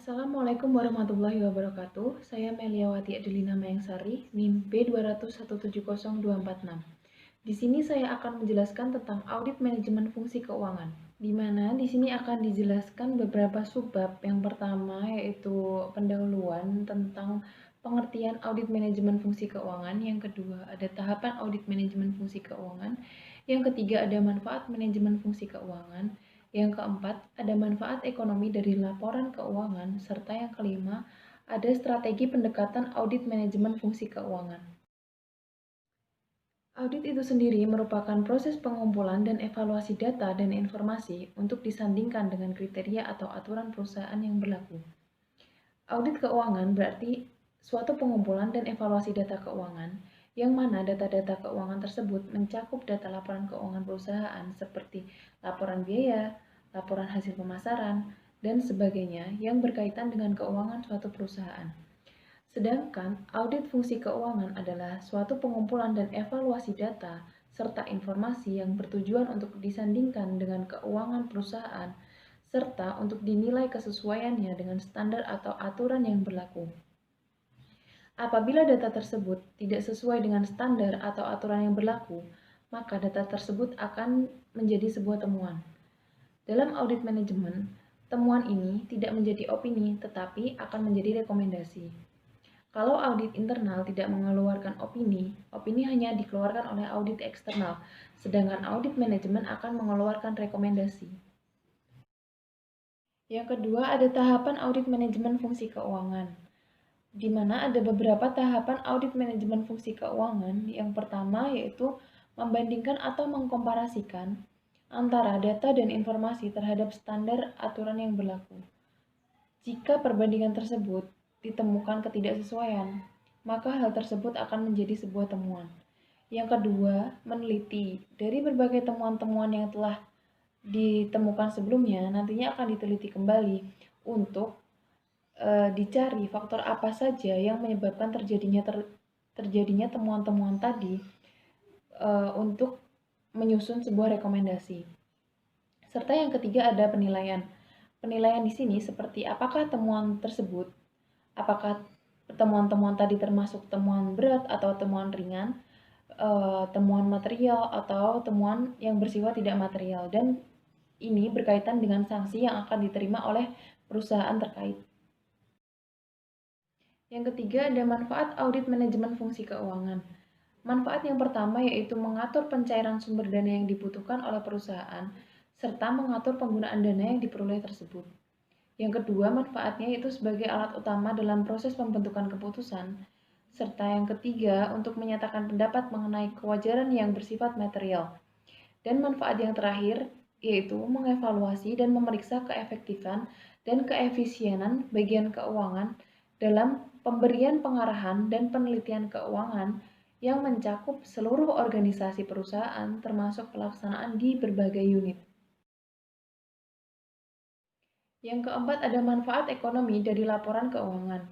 Assalamualaikum warahmatullahi wabarakatuh. Saya Meliawati Adelina Mayangsari, NIM B2170246. Di sini saya akan menjelaskan tentang audit manajemen fungsi keuangan, di mana di sini akan dijelaskan beberapa subbab. Yang pertama yaitu pendahuluan tentang pengertian audit manajemen fungsi keuangan, yang kedua ada tahapan audit manajemen fungsi keuangan, yang ketiga ada manfaat manajemen fungsi keuangan, yang keempat, ada manfaat ekonomi dari laporan keuangan, serta yang kelima, ada strategi pendekatan audit manajemen fungsi keuangan. Audit itu sendiri merupakan proses pengumpulan dan evaluasi data dan informasi untuk disandingkan dengan kriteria atau aturan perusahaan yang berlaku. Audit keuangan berarti suatu pengumpulan dan evaluasi data keuangan, yang mana data-data keuangan tersebut mencakup data laporan keuangan perusahaan seperti laporan biaya, laporan hasil pemasaran, dan sebagainya yang berkaitan dengan keuangan suatu perusahaan. Sedangkan audit fungsi keuangan adalah suatu pengumpulan dan evaluasi data serta informasi yang bertujuan untuk disandingkan dengan keuangan perusahaan serta untuk dinilai kesesuaiannya dengan standar atau aturan yang berlaku. Apabila data tersebut tidak sesuai dengan standar atau aturan yang berlaku, maka data tersebut akan menjadi sebuah temuan. Dalam audit manajemen, temuan ini tidak menjadi opini tetapi akan menjadi rekomendasi. Kalau audit internal tidak mengeluarkan opini, opini hanya dikeluarkan oleh audit eksternal, sedangkan audit manajemen akan mengeluarkan rekomendasi. Yang kedua, ada tahapan audit manajemen fungsi keuangan, di mana ada beberapa tahapan audit manajemen fungsi keuangan. Yang pertama yaitu membandingkan atau mengkomparasikan antara data dan informasi terhadap standar aturan yang berlaku. Jika perbandingan tersebut ditemukan ketidaksesuaian, maka hal tersebut akan menjadi sebuah temuan. Yang kedua, meneliti. Dari berbagai temuan-temuan yang telah ditemukan sebelumnya, nantinya akan diteliti kembali untuk dicari faktor apa saja yang menyebabkan terjadinya temuan-temuan tadi untuk menyusun sebuah rekomendasi. Serta yang ketiga ada penilaian. Penilaian di sini seperti apakah temuan tersebut, apakah temuan-temuan tadi termasuk temuan berat atau temuan ringan, temuan material atau temuan yang bersifat tidak material, dan ini berkaitan dengan sanksi yang akan diterima oleh perusahaan terkait. Yang ketiga ada manfaat audit manajemen fungsi keuangan. Manfaat yang pertama yaitu mengatur pencairan sumber dana yang dibutuhkan oleh perusahaan serta mengatur penggunaan dana yang diperoleh tersebut. Yang kedua, manfaatnya itu sebagai alat utama dalam proses pembentukan keputusan. Serta yang ketiga, untuk menyatakan pendapat mengenai kewajaran yang bersifat material. Dan manfaat yang terakhir yaitu mengevaluasi dan memeriksa keefektifan dan keefisienan bagian keuangan dalam pemberian pengarahan dan penelitian keuangan yang mencakup seluruh organisasi perusahaan termasuk pelaksanaan di berbagai unit. Yang keempat ada manfaat ekonomi dari laporan keuangan.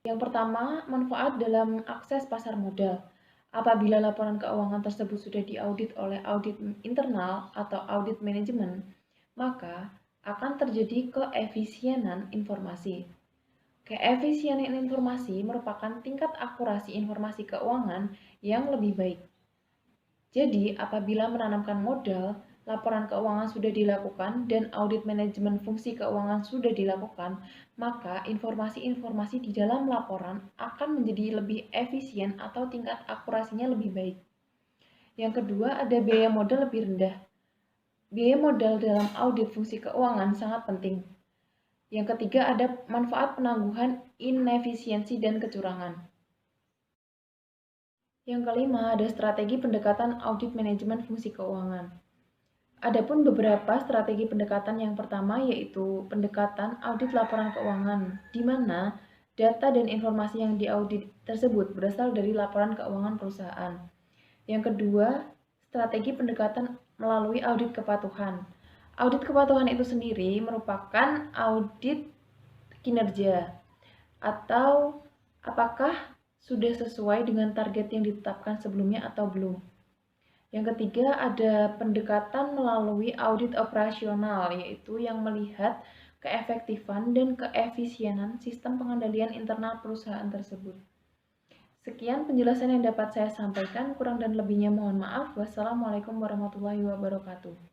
Yang pertama, manfaat dalam akses pasar modal. Apabila laporan keuangan tersebut sudah diaudit oleh audit internal atau audit manajemen, maka akan terjadi keefisienan informasi. Keefisienan informasi merupakan tingkat akurasi informasi keuangan yang lebih baik. Jadi, apabila menanamkan modal, laporan keuangan sudah dilakukan dan audit manajemen fungsi keuangan sudah dilakukan, maka informasi-informasi di dalam laporan akan menjadi lebih efisien atau tingkat akurasinya lebih baik. Yang kedua, ada biaya modal lebih rendah. Biaya modal dalam audit fungsi keuangan sangat penting. Yang ketiga, ada manfaat penangguhan inefisiensi dan kecurangan. Yang kelima, ada strategi pendekatan audit manajemen fungsi keuangan. Adapun beberapa strategi pendekatan, yang pertama yaitu pendekatan audit laporan keuangan, di mana data dan informasi yang diaudit tersebut berasal dari laporan keuangan perusahaan. Yang kedua, strategi pendekatan melalui audit kepatuhan. Audit kepatuhan itu sendiri merupakan audit kinerja atau apakah sudah sesuai dengan target yang ditetapkan sebelumnya atau belum. Yang ketiga ada pendekatan melalui audit operasional, yaitu yang melihat keefektifan, dan keefisienan sistem pengendalian internal perusahaan tersebut. Sekian penjelasan yang dapat saya sampaikan, kurang dan lebihnya mohon maaf. Wassalamualaikum warahmatullahi wabarakatuh.